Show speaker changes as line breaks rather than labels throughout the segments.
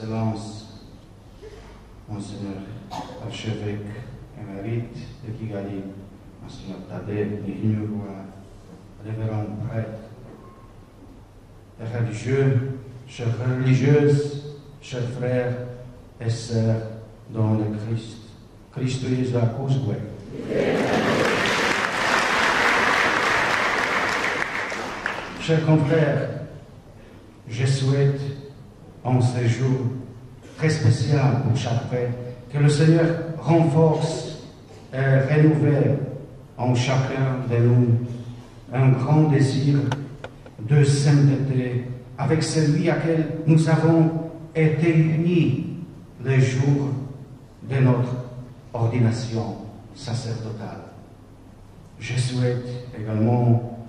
Excellence, Monseigneur archevêque émérite de Kigali, Monseigneur Tadé Nihimurwa, révérend prêtre, les religieux, chères religieuses, chers frères et sœurs dans le Christ. Christ Jésus à Kouzoué. Chers confrères, je souhaite en ce jour très spécial pour chaque frère que le Seigneur renforce et renouvelle en chacun de nous un grand désir de sainteté avec celui à quel nous avons été unis le jour de notre ordination sacerdotale. Je souhaite également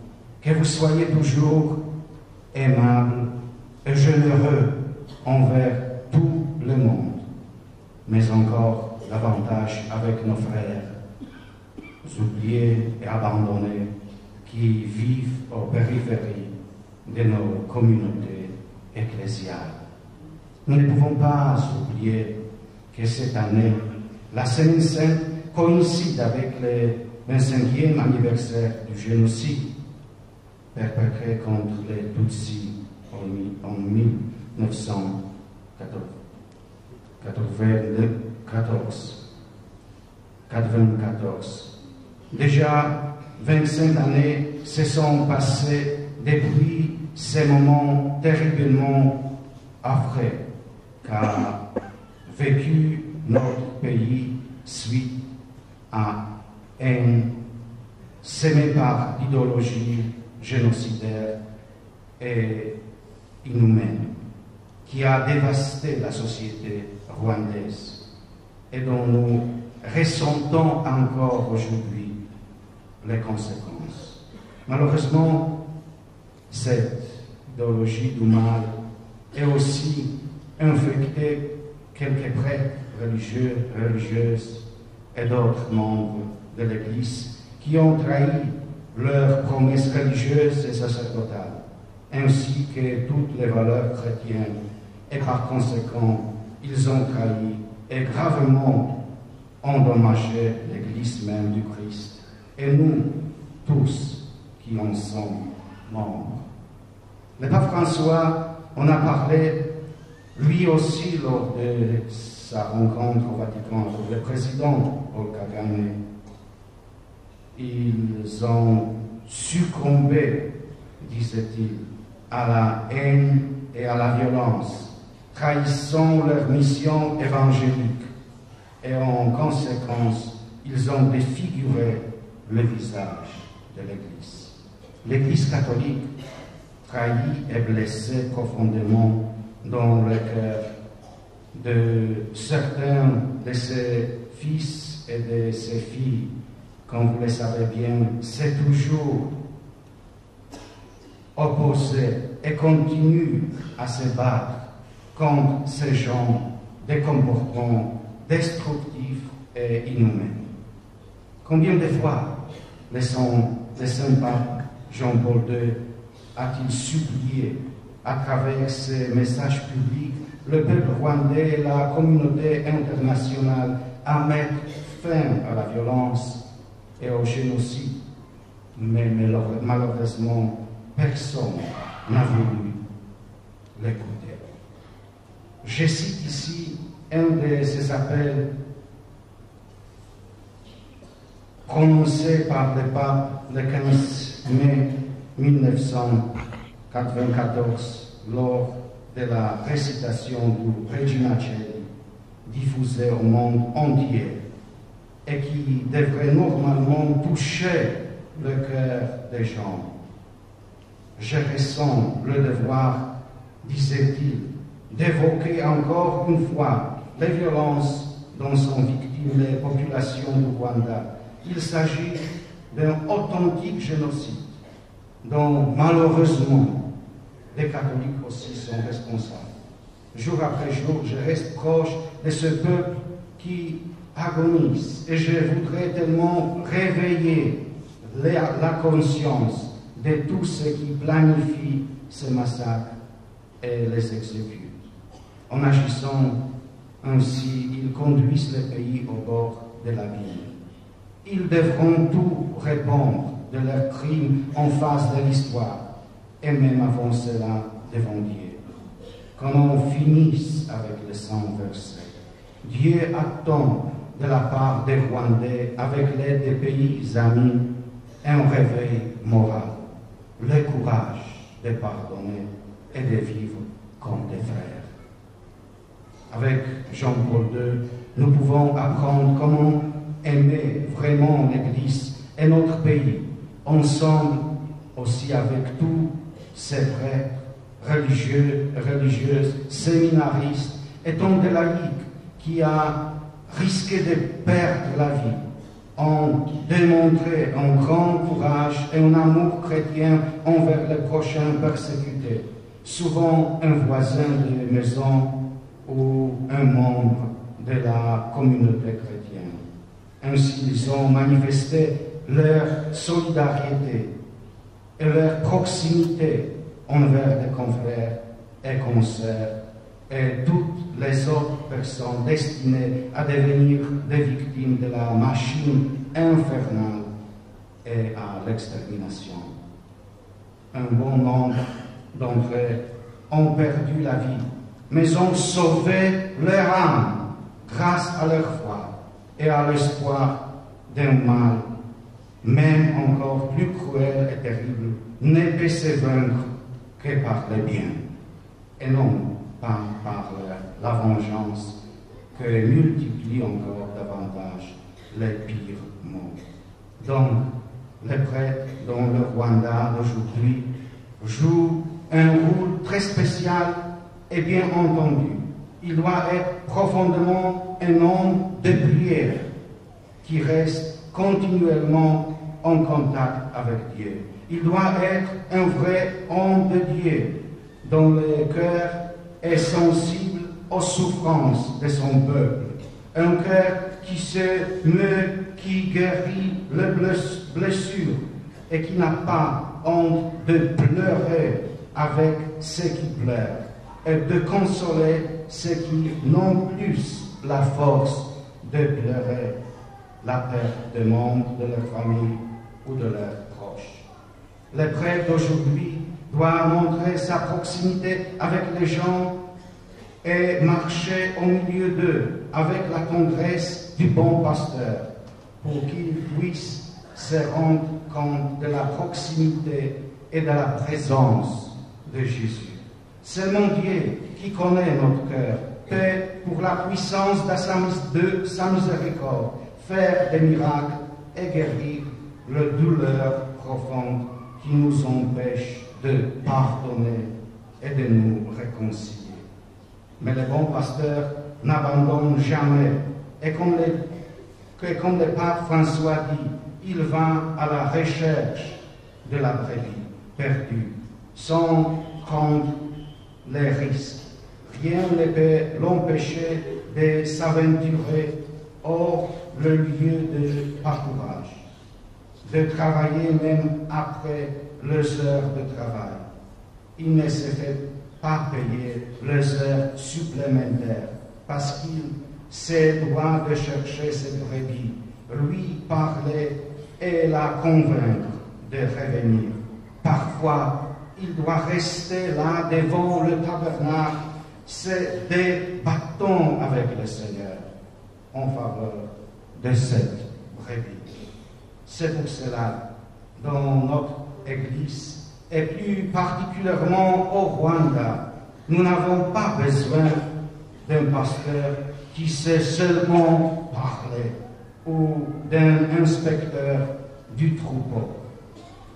que vous soyez toujours aimables et généreux envers tout le monde, mais encore davantage avec nos frères oubliés et abandonnés qui vivent aux périphéries de nos communautés ecclésiales. Nous ne pouvons pas oublier que cette année, la Semaine Sainte coïncide avec le 25e anniversaire du génocide perpétré contre les Tutsis en 1994. Déjà 25 années se sont passées depuis ces moments terriblement affreux qu'a vécu notre pays suite à haine sémée par l'idéologie génocidaire et inhumaine qui a dévasté la société rwandaise et dont nous ressentons encore aujourd'hui les conséquences. Malheureusement, cette idéologie du mal est aussi infectée quelques prêtres religieux, religieuses et d'autres membres de l'Église qui ont trahi leurs promesses religieuses et sacerdotales, ainsi que toutes les valeurs chrétiennes, et par conséquent, ils ont trahi et gravement endommagé l'Église même du Christ, et nous tous qui en sommes membres. Le pape François en a parlé, lui aussi, lors de sa rencontre au Vatican avec le président Paul Kagame. Ils ont succombé, disait-il, à la haine et à la violence, trahissant leur mission évangélique, et en conséquence, ils ont défiguré le visage de l'Église. L'Église catholique, trahie et blessée profondément dans le cœur de certains de ses fils et de ses filles, comme vous le savez bien, s'est toujours opposé et continue à se battre contre ces gens de comportements destructifs et inhumains. Combien de fois le Saint Pape Jean-Paul II a-t-il supplié à travers ses messages publics le peuple rwandais et la communauté internationale à mettre fin à la violence et au génocide, mais malheureusement, personne n'a voulu l'écouter. Je cite ici un de ces appels prononcés par le pape le 15 mai 1994 lors de la récitation du Regina Coeli, diffusée au monde entier, et qui devrait normalement toucher le cœur des gens. Je ressens le devoir, disait-il, d'évoquer encore une fois les violences dont sont victimes les populations du Rwanda. Il s'agit d'un authentique génocide dont malheureusement les catholiques aussi sont responsables. Jour après jour, je reste proche de ce peuple qui agonise, et je voudrais tellement réveiller la conscience de tous ceux qui planifient ces massacres et les exécutent. En agissant ainsi, ils conduisent le pays au bord de l'abîme. Ils devront tout répondre de leurs crimes en face de l'histoire, et même avant cela devant Dieu. Quand on finisse avec les 100 versets, Dieu attend de la part des Rwandais, avec l'aide des pays amis, un réveil moral, le courage de pardonner et de vivre comme des frères. Avec Jean-Paul II, nous pouvons apprendre comment aimer vraiment l'Église et notre pays, ensemble aussi avec tous ces prêtres, religieux, religieuses, séminaristes et tant de laïcs qui a risqué de perdre la vie, ont démontré un grand courage et un amour chrétien envers les prochains persécutés, souvent un voisin de maison ou un membre de la communauté chrétienne. Ainsi, ils ont manifesté leur solidarité et leur proximité envers les confrères et consoeurs et toutes les autres personnes destinées à devenir des victimes de la machine infernale et à l'extermination. Un bon nombre d'entre eux ont perdu la vie, mais ont sauvé leur âme grâce à leur foi et à l'espoir d'un mal, même encore plus cruel et terrible, ne peut se vaincre que par le bien, et non pas par la vengeance que multiplie encore davantage les pires maux. Donc, les prêtres dans le Rwanda d'aujourd'hui jouent un rôle très spécial et bien entendu. Il doit être profondément un homme de prière qui reste continuellement en contact avec Dieu. Il doit être un vrai homme de Dieu dont le cœur est sensible aux souffrances de son peuple. Un cœur qui se meut, qui guérit les blessures et qui n'a pas honte de pleurer avec ceux qui pleurent et de consoler ceux qui n'ont plus la force de pleurer la perte de membres de leur famille ou de leurs proches. Le prêtre d'aujourd'hui doit montrer sa proximité avec les gens et marcher au milieu d'eux avec la tendresse du bon pasteur pour qu'ils puissent se rendre compte de la proximité et de la présence de Jésus. Seulement Dieu qui connaît notre cœur peut, pour la puissance de sa miséricorde, faire des miracles et guérir les douleurs profondes qui nous empêchent de pardonner et de nous réconcilier. Mais le bon pasteur n'abandonne jamais. Et comme le pape François dit, il va à la recherche de la brebis perdue, sans prendre les risques. Rien ne peut l'empêcher de s'aventurer hors le lieu de pâturage, de travailler même après les heures de travail. Il ne se fait pas payer les heures supplémentaires parce qu'il se doit de chercher ses brebis, lui parler et la convaincre de revenir. Parfois, il doit rester là devant le tabernacle, se débattant avec le Seigneur en faveur de cette brebis. C'est pour cela, dans notre Église, et plus particulièrement au Rwanda, nous n'avons pas besoin d'un pasteur qui sait seulement parler ou d'un inspecteur du troupeau.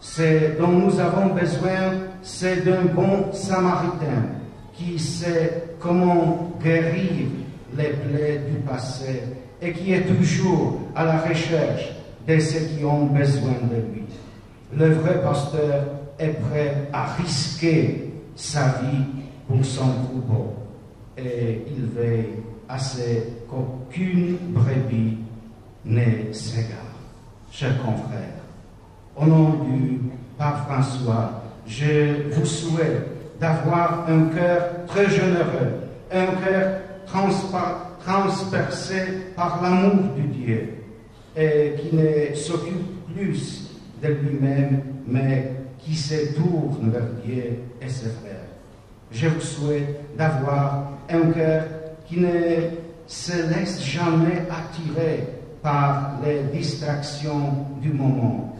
Ce dont nous avons besoin, c'est d'un bon samaritain qui sait comment guérir les plaies du passé et qui est toujours à la recherche de ceux qui ont besoin de lui. Le vrai pasteur est prêt à risquer sa vie pour son troupeau et il veille à ce qu'aucune brebis ne s'égare. Chers confrères, au nom du pape François, je vous souhaite d'avoir un cœur très généreux un cœur transpercé par l'amour de Dieu et qui ne s'occupe plus de lui-même, mais qui se tourne vers Dieu et ses frères. Je vous souhaite d'avoir un cœur qui ne se laisse jamais attirer par les distractions du moment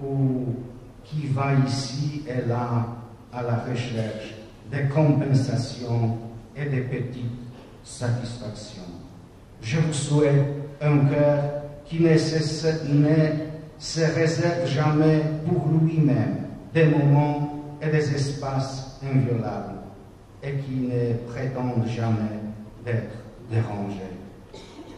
ou qui va ici et là à la recherche des compensations et des petites satisfactions. Je vous souhaite un cœur qui ne se réserve jamais pour lui-même des moments et des espaces inviolables et qui ne prétendent jamais d'être dérangé.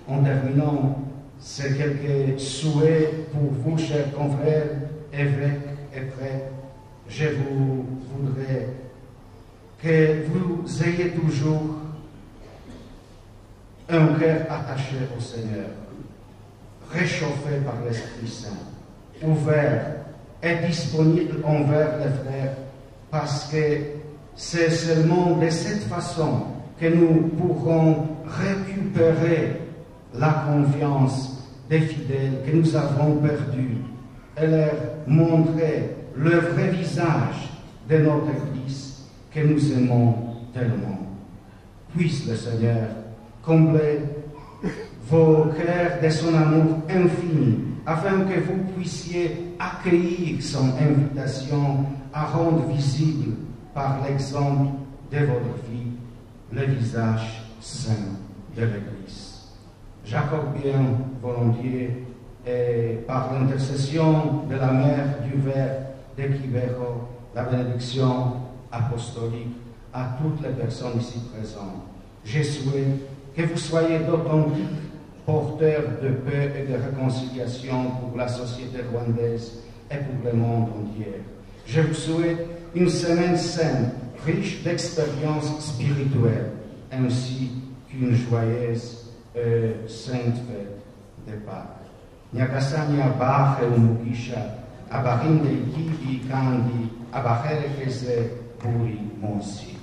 En terminant, c'est quelques souhaits pour vous, chers confrères, évêques et prêtres. Je vous voudrais que vous ayez toujours un cœur attaché au Seigneur, réchauffé par l'Esprit Saint, ouvert et disponible envers les frères, parce que c'est seulement de cette façon que nous pourrons récupérer la confiance des fidèles que nous avons perdue et leur montrer le vrai visage de notre Église que nous aimons tellement. Puisse le Seigneur combler vos cœurs de son amour infini, afin que vous puissiez accueillir son invitation à rendre visible par l'exemple de votre vie le visage saint de l'Église. J'accorde bien volontiers, et par l'intercession de la mère du Verre de Quibejo, la bénédiction apostolique à toutes les personnes ici présentes. Je souhaite que vous soyez d'authentiques porteurs de paix et de réconciliation pour la société rwandaise et pour le monde entier. Je vous souhaite une semaine saine, riche d'expériences spirituelles, ainsi qu'une joyeuse et sainte fête de Pâques. Nyagasani abahe umugisha, abarinde ikibi kandi abaherekeze buri munsi.